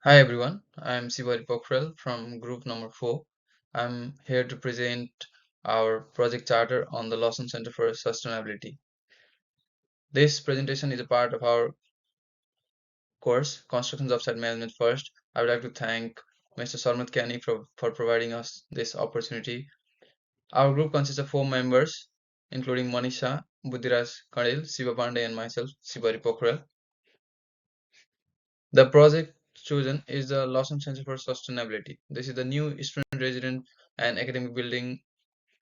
Hi everyone, I'm Sivari Pokhrel from group number 4. I'm here to present our project charter on the Lawson Center for Sustainability. This presentation is a part of our course, Constructions of Site Management First. I would like to thank Mr. Sarmat Kani for providing us this opportunity. Our group consists of 4 members, including Manisha, Buddhiraj Kadil, Siva Pandey, and myself, Sivari Pokhrel. The project chosen is the Lawson Center for Sustainability. This is the new student resident and academic building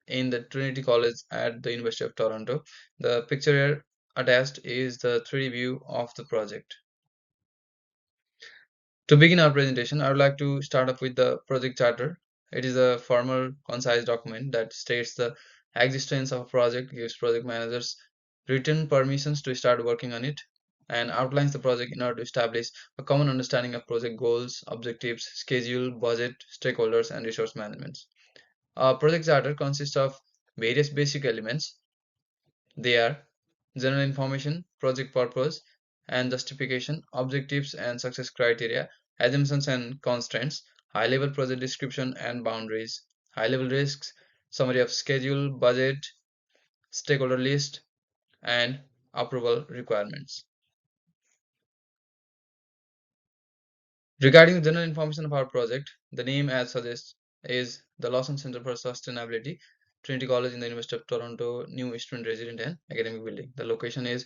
in the Trinity College at the University of Toronto. The picture here attached is the 3D view of the project. To begin our presentation, I would like to start off with the project charter. It is a formal, concise document that states the existence of a project, gives project managers written permissions to start working on it, and outlines the project in order to establish a common understanding of project goals, objectives, schedule, budget, stakeholders, and resource management. A project charter consists of various basic elements. They are general information, project purpose and justification, objectives and success criteria, assumptions and constraints, high-level project description and boundaries, high-level risks, summary of schedule, budget, stakeholder list, and approval requirements. Regarding the general information of our project, the name as suggests is the Lawson Center for Sustainability, Trinity College in the University of Toronto, new student resident and academic building. The location is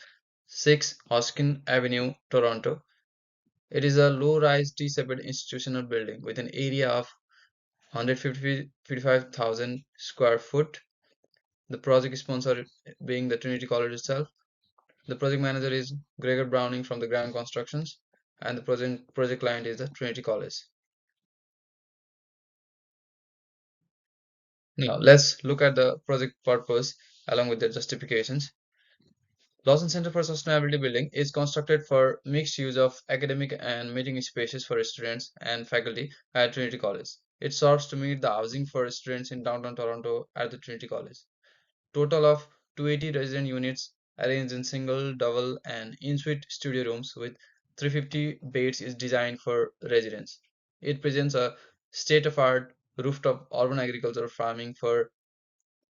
6 Hoskin Avenue, Toronto. It is a low-rise T-shaped institutional building with an area of 155,000 square foot. The project sponsor being the Trinity College itself. The project manager is Gregor Browning from the Grand Constructions, and the project client is the Trinity College. Now, let's look at the project purpose along with the justifications. Lawson Center for Sustainability Building is constructed for mixed use of academic and meeting spaces for students and faculty at Trinity College. It serves to meet the housing for students in downtown Toronto at the Trinity College. Total of 280 resident units arranged in single, double, and in-suite studio rooms with 350 beds is designed for residents. It presents a state-of-art rooftop urban agricultural farming for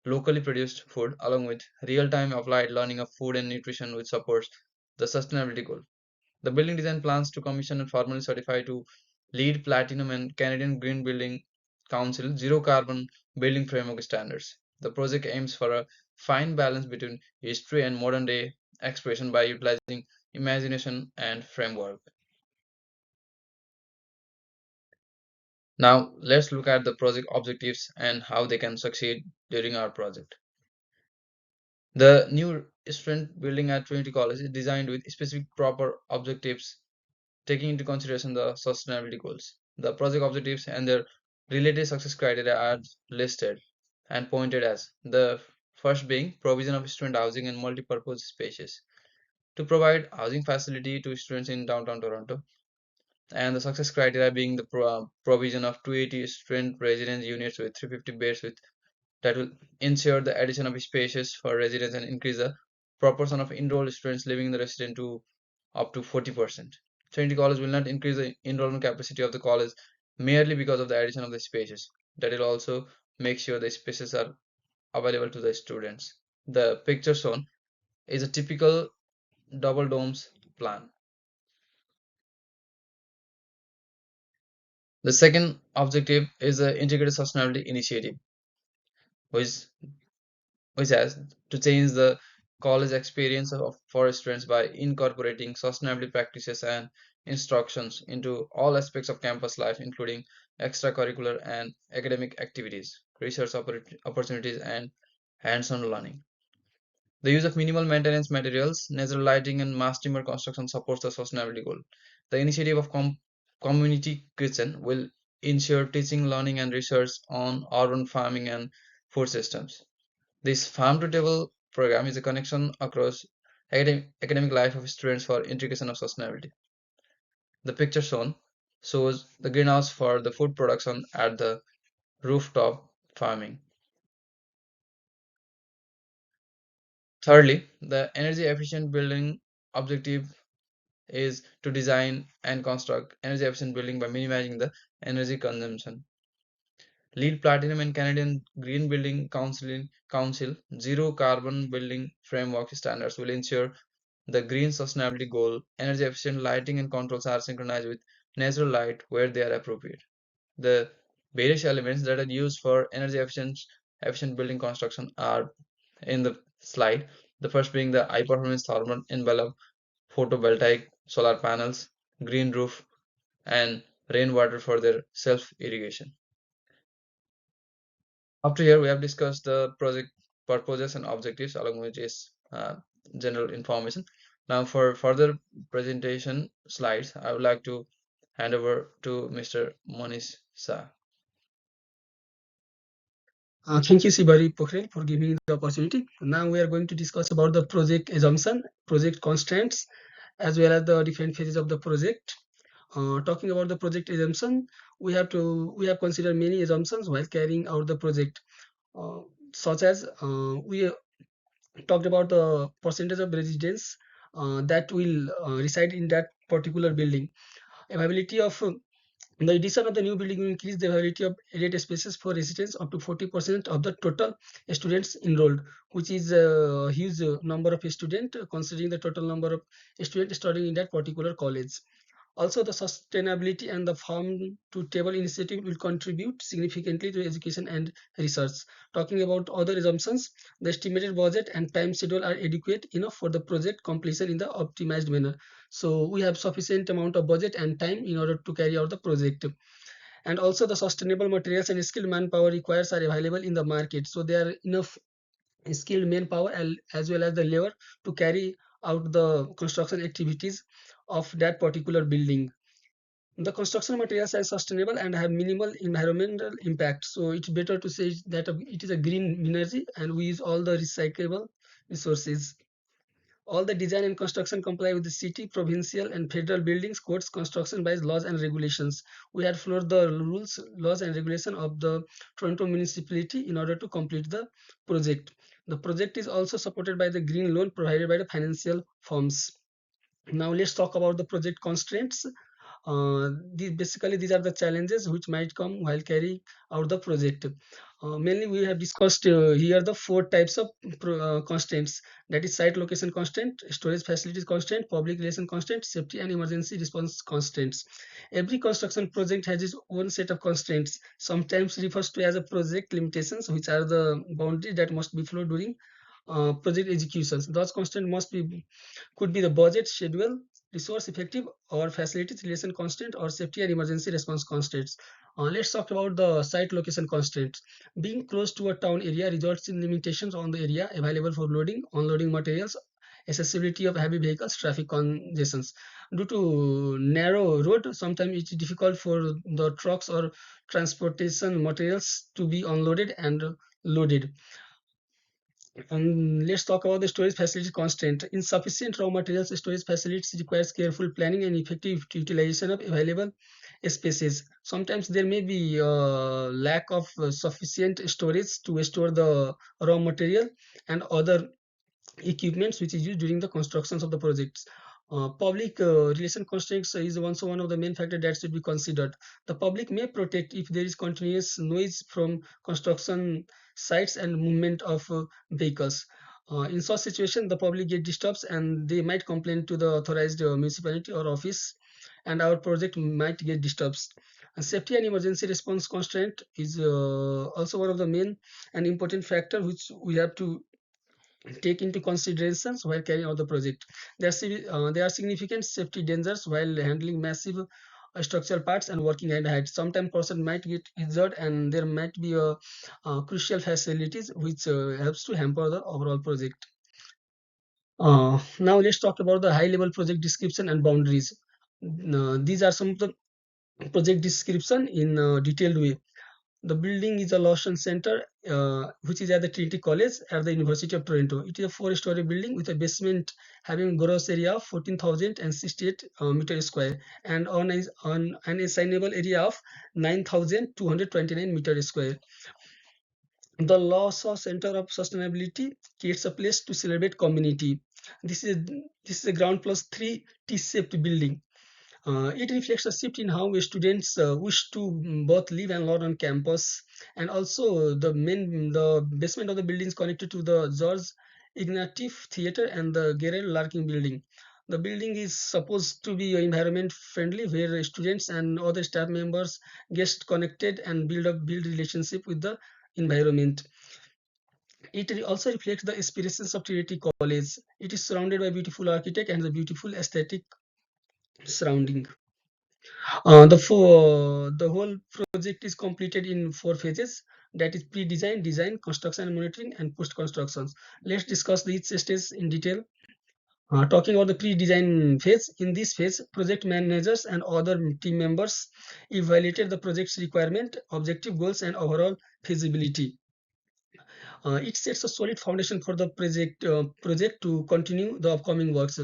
locally produced food, along with real-time applied learning of food and nutrition, which supports the sustainability goal. The building design plans to commission and formally certify to LEED Platinum and Canadian Green Building Council zero carbon building framework standards. The project aims for a fine balance between history and modern day expression by utilizing imagination and framework. Now, let's look at the project objectives and how they can succeed during our project. The new student building at Trinity College is designed with specific proper objectives, taking into consideration the sustainability goals. The project objectives and their related success criteria are listed and pointed as the first being provision of student housing and multi-purpose spaces to provide housing facility to students in downtown Toronto, and the success criteria being the provision of 280 student residence units with 350 beds with that will ensure the addition of spaces for residents and increase the proportion of enrolled students living in the residence to up to 40%. Trinity College will not increase the enrollment capacity of the college merely because of the addition of the spaces. That will also make sure the spaces are available to the students. The picture shown is a typical double domes plan. The second objective is the integrated sustainability initiative, which which has to change the college experience of for students by incorporating sustainability practices and instructions into all aspects of campus life, including extracurricular and academic activities, research opportunities, and hands-on learning. The use of minimal maintenance materials, natural lighting, and mass timber construction supports the sustainability goal. The initiative of community kitchen will ensure teaching, learning, and research on urban farming and food systems. This farm to table program is a connection across academic life of students for integration of sustainability. The picture shown shows the greenhouse for the food production at the rooftop farming. Thirdly, the energy efficient building objective is to design and construct energy efficient building by minimizing the energy consumption. LEED Platinum and Canadian Green Building Council Zero Carbon Building Framework standards will ensure the green sustainability goal. Energy efficient lighting and controls are synchronized with natural light where they are appropriate. The various elements that are used for energy efficient building construction are in the slide. The first being the high performance thermal envelope, photovoltaic solar panels, green roof, and rainwater for their self irrigation. After here, we have discussed the project purposes and objectives along with its general information. Now, for further presentation slides, I would like to hand over to Mr. Manish Shah. Thank you, Sibari Pokhrel, for giving me the opportunity. Now we are going to discuss about the project assumption, project constraints, as well as the different phases of the project. Talking about the project assumption, we have considered many assumptions while carrying out the project, uh, such as we talked about the percentage of residents that will reside in that particular building, availability of the addition of the new building will increase the availability of added spaces for residents up to 40% of the total students enrolled, which is a huge number of students considering the total number of students studying in that particular college. Also, the sustainability and the farm to table initiative will contribute significantly to education and research. Talking about other assumptions, the estimated budget and time schedule are adequate enough for the project completion in the optimized manner. So we have sufficient amount of budget and time in order to carry out the project. And also the sustainable materials and skilled manpower requires are available in the market. So there are enough skilled manpower as well as the labor to carry out the construction activities of that particular building. The construction materials are sustainable and have minimal environmental impact. So it's better to say that it is a green energy and we use all the recyclable resources. All the design and construction comply with the city, provincial, and federal buildings codes construction by laws and regulations. We had followed the rules, laws, and regulation of the Toronto municipality in order to complete the project. The project is also supported by the green loan provided by the financial firms. Now let's talk about the project constraints. Basically, these are the challenges which might come while carrying out the project. Mainly, we have discussed here the four types of constraints, that is site location constraint, storage facilities constraint, public relation constraint, safety and emergency response constraints. Every construction project has its own set of constraints, sometimes refers to as a project limitations, which are the boundaries that must be followed during project executions. Those constraints must be could be the budget, schedule, resource effective, or facilities relation constraint, or safety and emergency response constraints. Let's talk about the site location constraints. Being close to a town area results in limitations on the area available for loading, unloading materials, accessibility of heavy vehicles, traffic congestions. Due to narrow road, sometimes it's difficult for the trucks or transportation materials to be unloaded and loaded. And let's talk about the storage facility constraint. Insufficient raw materials storage facilities requires careful planning and effective utilization of available spaces. Sometimes there may be lack of sufficient storage to store the raw material and other equipments which is used during the constructions of the projects. Public relation constraints is also one of the main factors that should be considered. The public may protect if there is continuous noise from construction sites and movement of vehicles. In such situation, the public get disturbed and they might complain to the authorized municipality or office, and our project might get disturbed. And safety and emergency response constraint is also one of the main and important factor which we have to take into considerations while carrying out the project. There are significant safety dangers while handling massive structural parts and working hand height. Sometimes person might get injured and there might be a, crucial facilities which helps to hamper the overall project. Now let's talk about the high level project description and boundaries. These are some of the project description in a detailed way. The building is a Lawson Center, which is at the Trinity College at the University of Toronto. It is a four-story building with a basement having gross area of 14,068 meter square and on an assignable area of 9,229 meter square. The Lawson Center of Sustainability creates a place to celebrate community. This is a ground plus three T-shaped building. It reflects a shift in how students wish to both live and learn on campus, and also the basement of the building is connected to the George Ignatieff Theater and the Gerald Larkin building. The building is supposed to be environment friendly, where students and other staff members get connected and build relationship with the environment. It also reflects the aspirations of Trinity College. It is surrounded by beautiful architect and the beautiful aesthetic surrounding. The whole project is completed in four phases. That is pre-design, design, construction and monitoring, and post-constructions. Let's discuss each stage in detail. Talking about the pre-design phase, in this phase, project managers and other team members evaluated the project's requirement, objective goals, and overall feasibility. It sets a solid foundation for the project to continue the upcoming works.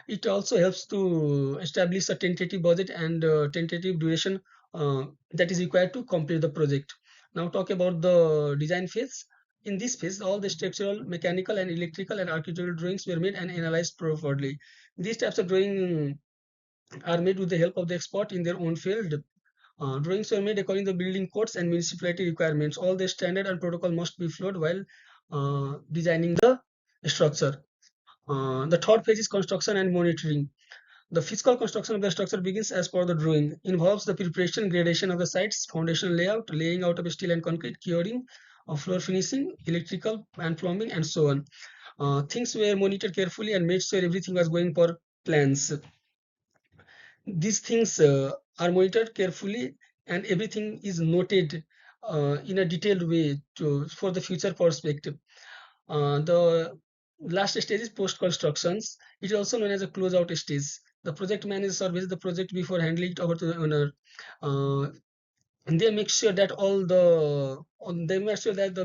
It also helps to establish a tentative budget and tentative duration that is required to complete the project. Now talk about the design phase. In this phase, all the structural, mechanical, and electrical and architectural drawings were made and analyzed properly. These types of drawing are made with the help of the expert in their own field. Drawings were made according to building codes and municipality requirements. All the standard and protocol must be followed while designing the structure. The third phase is construction and monitoring. The physical construction of the structure begins as per the drawing, involves the preparation, gradation of the sites, foundation layout, laying out of steel and concrete, curing, floor finishing, electrical and plumbing, and so on. Things were monitored carefully and made sure everything was going per plans. These things are monitored carefully and everything is noted in a detailed way for the future perspective. The last stage is post constructions. It is also known as a closeout stage. The project manager surveys the project before handing it over to the owner. Uh, and they make sure that the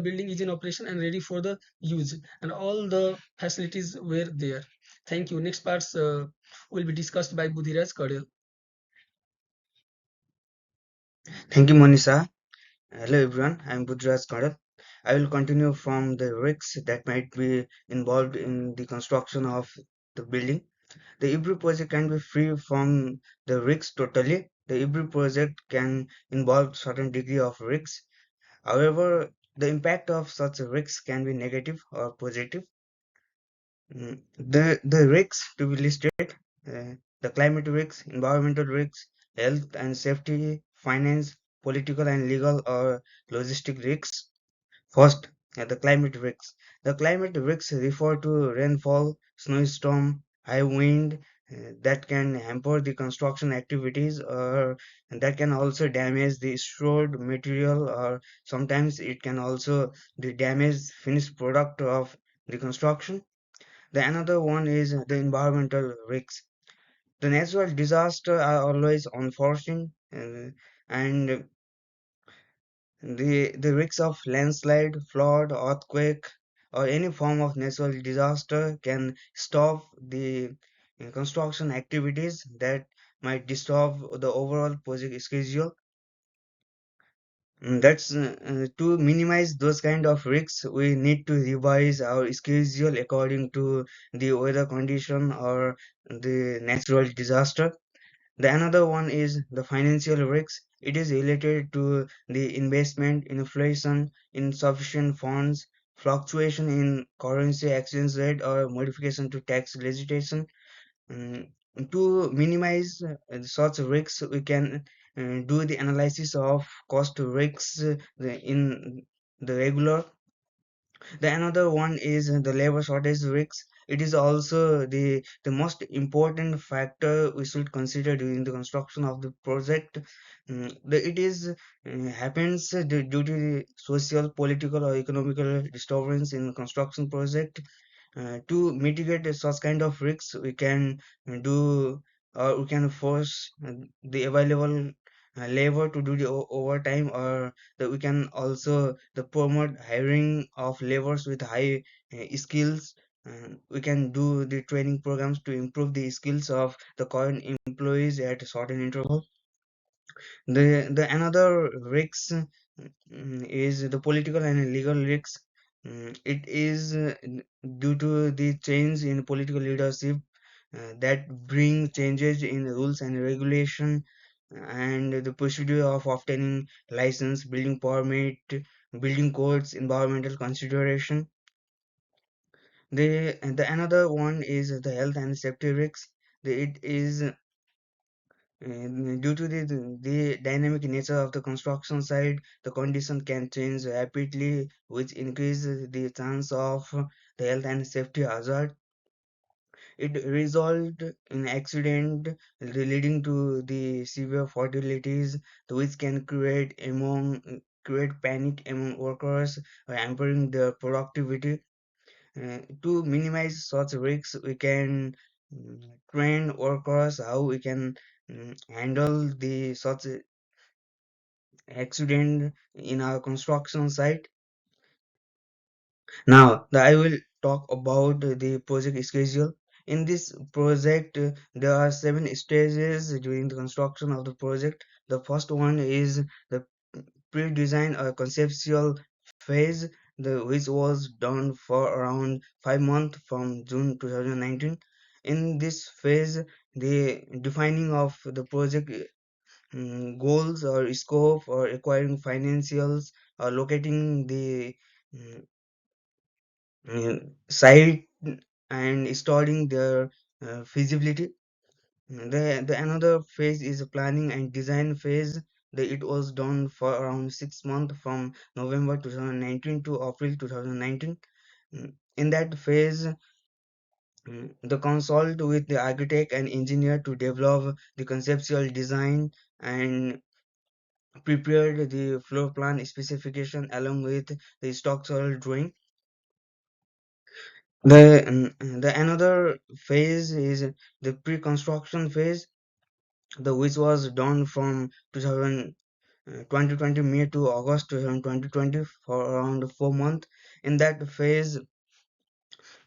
building is in operation and ready for the use, and all the facilities were there. Thank you. Next parts will be discussed by Budhiraj Kadel. Thank you, Monisha. Hello, everyone. I'm Budraj Kadal. I will continue from the risks that might be involved in the construction of the building. The every project can be free from the risks totally. The every project can involve certain degree of risks. However, the impact of such risks can be negative or positive. The risks to be listed, the climate risks, environmental risks, health and safety, finance, political and legal or logistic risks. First, the climate risks. The climate risks refer to rainfall, snowstorm, high wind that can hamper the construction activities, or that can also damage the stored material, or sometimes it can also the damage finished product of the construction. The another one is the environmental risks. The natural disasters are always unforeseen, and the risks of landslide, flood, earthquake, or any form of natural disaster can stop the construction activities that might disturb the overall project schedule. That's to minimize those kind of risks. We need to revise our schedule according to the weather condition or the natural disaster. The another one is the financial risks. It is related to the investment, inflation, insufficient funds, fluctuation in currency exchange rate, or modification to tax legislation. Mm, to minimize such risks, we can do the analysis of cost risks in the regular. The another one is the labor shortage risks. It is also the most important factor we should consider during the construction of the project. It is happens due to the social, political, or economical disturbance in the construction project. To mitigate such kind of risks, we can do or we can force the available labor to do the overtime, or that we can also the promote hiring of laborers with high skills. We can do the training programs to improve the skills of the current employees at a certain interval. The another risks is the political and legal risks. It is due to the change in political leadership that bring changes in rules and regulation and the procedure of obtaining license, building permit, building codes, environmental consideration. The another one is the health and safety risks. It is due to the dynamic nature of the construction site, the condition can change rapidly, which increases the chance of the health and safety hazard. It resulted in accident leading to the severe fatalities, which can create panic among workers, hampering their productivity. To minimize such risks, we can train workers how we can handle the such accident in our construction site. Now, I will talk about the project schedule. In this project, there are 7 stages during the construction of the project. The first one is the pre-design or conceptual phase, which was done for around 5 months from June 2019. In this phase, the defining of the project goals or scope or acquiring financials or locating the mm, site and studying their feasibility. The another phase is planning and design phase. It was done for around 6 months from November 2019 to April 2019. In that phase, the consult with the architect and engineer to develop the conceptual design and prepared the floor plan specification along with the structural drawing. The another phase is the pre-construction phase, the which was done from 2020 May to August 2020 for around 4 months. In that phase,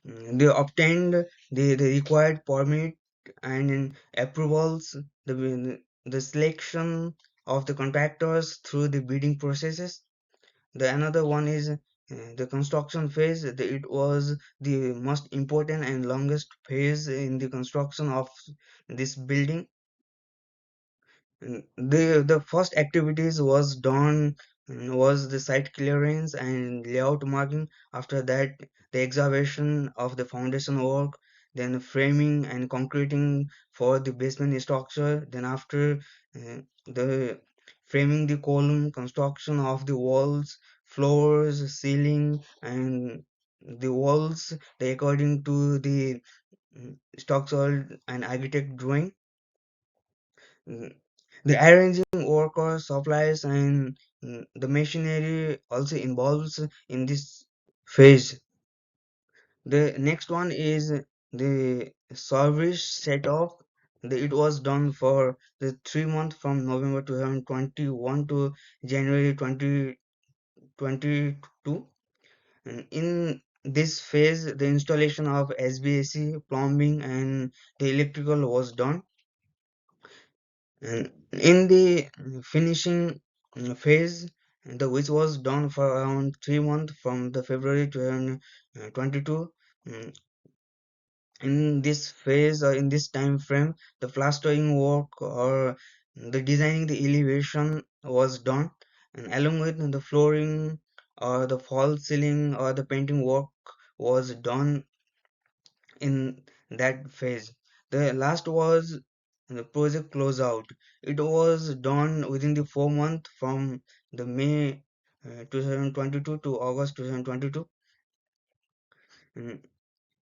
they obtained the required permit and approvals, the selection of the contractors through the bidding processes. The another one is the construction phase. It was the most important and longest phase in the construction of this building. The first activities was done was the site clearance and layout marking. After that, the excavation of the foundation work, then framing and concreting for the basement structure. Then after the framing the column, construction of the walls, floors, ceiling, and the walls, according to the structural and architect drawing. Mm, The arranging workers, supplies, and the machinery also involves in this phase. The next one is the service setup. It was done for the 3 months from November 2021 to January 2022. And in this phase, the installation of SBAC, plumbing, and the electrical was done. And in the finishing phase, which was done for around 3 months from the February 2022, mm, in this phase or in this time frame, the plastering work or the designing the elevation was done, and along with the flooring or the false ceiling or the painting work was done in that phase. The last was the project closeout. It was done within the 4 months from the May 2022 to August 2022. Mm,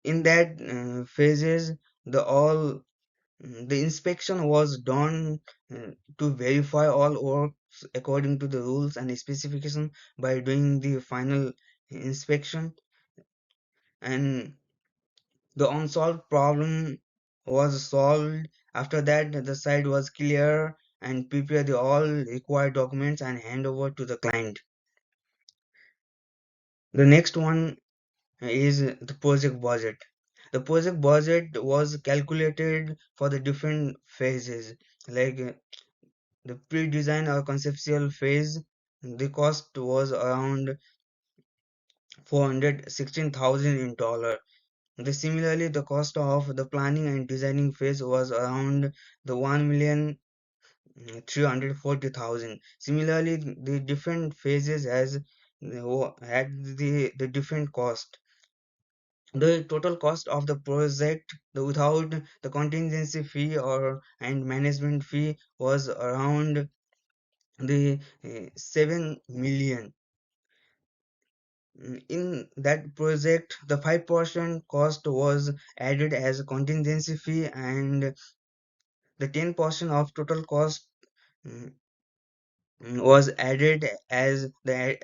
In that phases, the inspection was done to verify all works according to the rules and specification by doing the final inspection, and the unsolved problem was solved. After that, the site was clear and prepare the all required documents and hand over to the client. The next one is the project budget. The project budget was calculated for the different phases, like the pre-design or conceptual phase. The cost was around $416,000 in dollar. Similarly, the cost of the planning and designing phase was around the 1,340,000. Similarly, the different phases had the different cost. The total cost of the project without the contingency fee or and management fee was around the 7 million. In that project, the 5% cost was added as a contingency fee, and the 10% of total cost mm, was added as the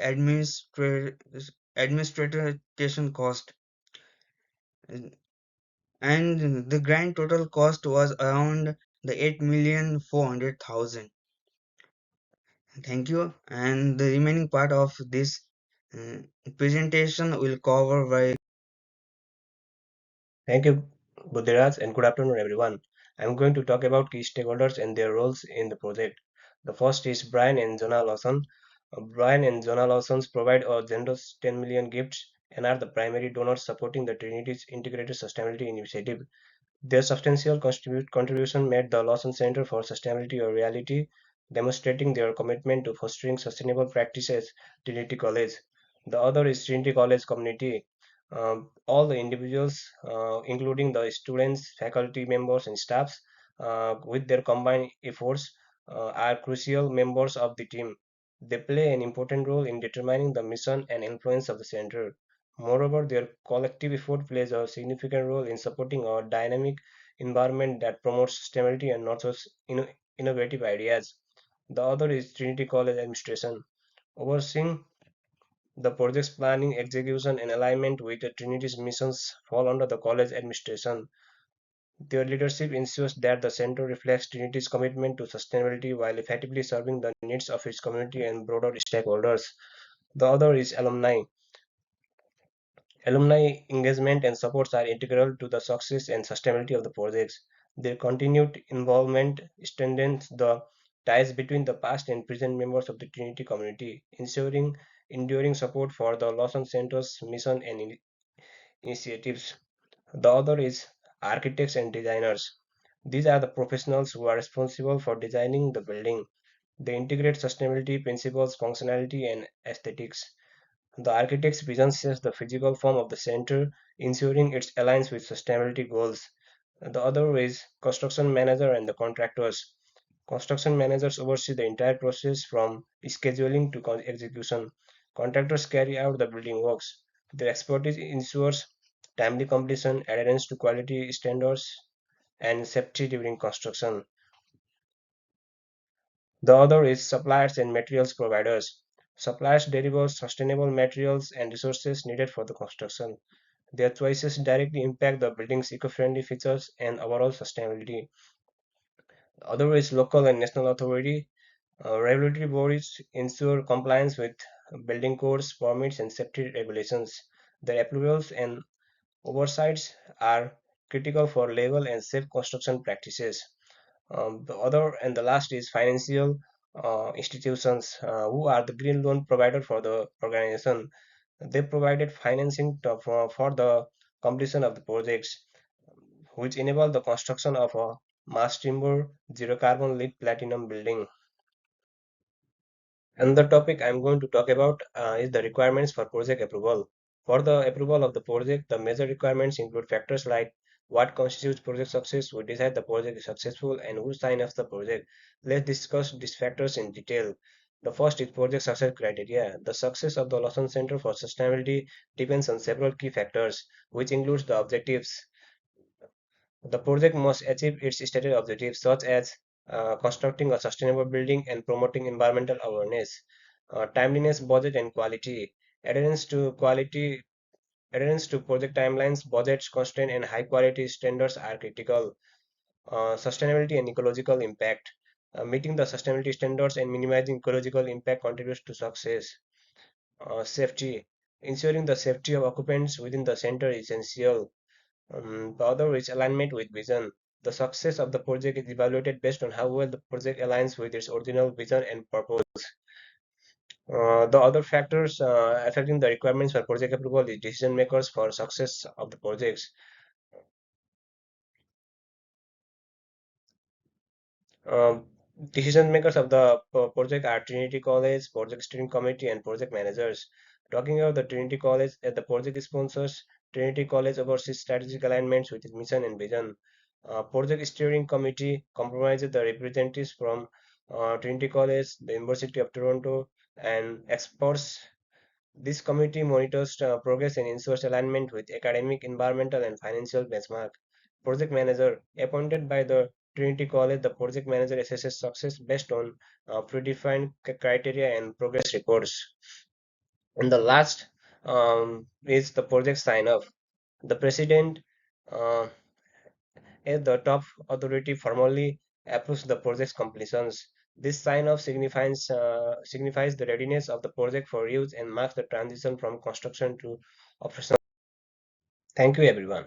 administration cost. And the grand total cost was around the 8,400,000. Thank you. And the remaining part of this uh, presentation will cover by. Thank you, Buddhiraj, and good afternoon, everyone. I'm going to talk about key stakeholders and their roles in the project. The first is Brian and Jonah Lawson. Brian and Jonah Lawson provide a generous 10 million gifts and are the primary donors supporting the Trinity's integrated sustainability initiative. Their substantial contribution made the Lawson Center for Sustainability a reality, demonstrating their commitment to fostering sustainable practices at Trinity College. The other is Trinity College community. All the individuals, including the students, faculty members, and staffs, with their combined efforts, are crucial members of the team. They play an important role in determining the mission and influence of the center. Moreover, their collective effort plays a significant role in supporting a dynamic environment that promotes sustainability and nurtures innovative ideas. The other is Trinity College Administration, overseeing the project's planning, execution, and alignment with the Trinity's missions fall under the college administration. Their leadership ensures that the center reflects Trinity's commitment to sustainability while effectively serving the needs of its community and broader stakeholders. The other is alumni. Alumni engagement and supports are integral to the success and sustainability of the projects. Their continued involvement strengthens the ties between the past and present members of the Trinity community, ensuring enduring support for the Lawson Center's mission and initiatives. The other is architects and designers. These are the professionals who are responsible for designing the building. They integrate sustainability principles, functionality, and aesthetics. The architect's vision sets the physical form of the center, ensuring it aligns with sustainability goals. The other is construction manager and the contractors. Construction managers oversee the entire process from scheduling to execution. Contractors carry out the building works. Their expertise ensures timely completion, adherence to quality standards, and safety during construction. The other is suppliers and materials providers. Suppliers deliver sustainable materials and resources needed for the construction. Their choices directly impact the building's eco-friendly features and overall sustainability. The other is local and national authority. Regulatory bodies ensure compliance with building codes, permits, and safety regulations. Their approvals and oversights are critical for legal and safe construction practices. The other and the last is financial institutions, who are the green loan provider for the organization. They provided financing for the completion of the projects, which enable the construction of a mass timber, zero carbon lead platinum building. Another topic I'm going to talk about is the requirements for project approval. For the approval of the project, the major requirements include factors like what constitutes project success, who decide the project is successful, and who sign off the project. Let's discuss these factors in detail. The first is project success criteria. The success of the Lawson Center for Sustainability depends on several key factors, which includes the objectives. The project must achieve its stated objectives, such as constructing a sustainable building and promoting environmental awareness, timeliness, budget, and quality, adherence to quality, adherence to project timelines, budgets, constraint, and high quality standards are critical. Sustainability and ecological impact. Meeting the sustainability standards and minimizing ecological impact contributes to success. Safety. Ensuring the safety of occupants within the center is essential. The other is alignment with vision. The success of the project is evaluated based on how well the project aligns with its original vision and purpose. The other factors affecting the requirements for project approval is decision makers for success of the projects. Um, Decision makers of the project are Trinity College, Project Steering Committee, and project managers. Talking about the Trinity College, as the project sponsors, Trinity College oversees strategic alignments with its mission and vision. Project Steering Committee comprises the representatives from Trinity College, the University of Toronto, and experts. This committee monitors progress and ensures alignment with academic, environmental, and financial benchmark. Project manager appointed by the Trinity College, the project manager assesses success based on predefined criteria and progress reports. And the last is the project sign off. The president, uh, as the top authority, formally approves the project's completions. This sign-off signifies the readiness of the project for use and marks the transition from construction to operation. Thank you, everyone.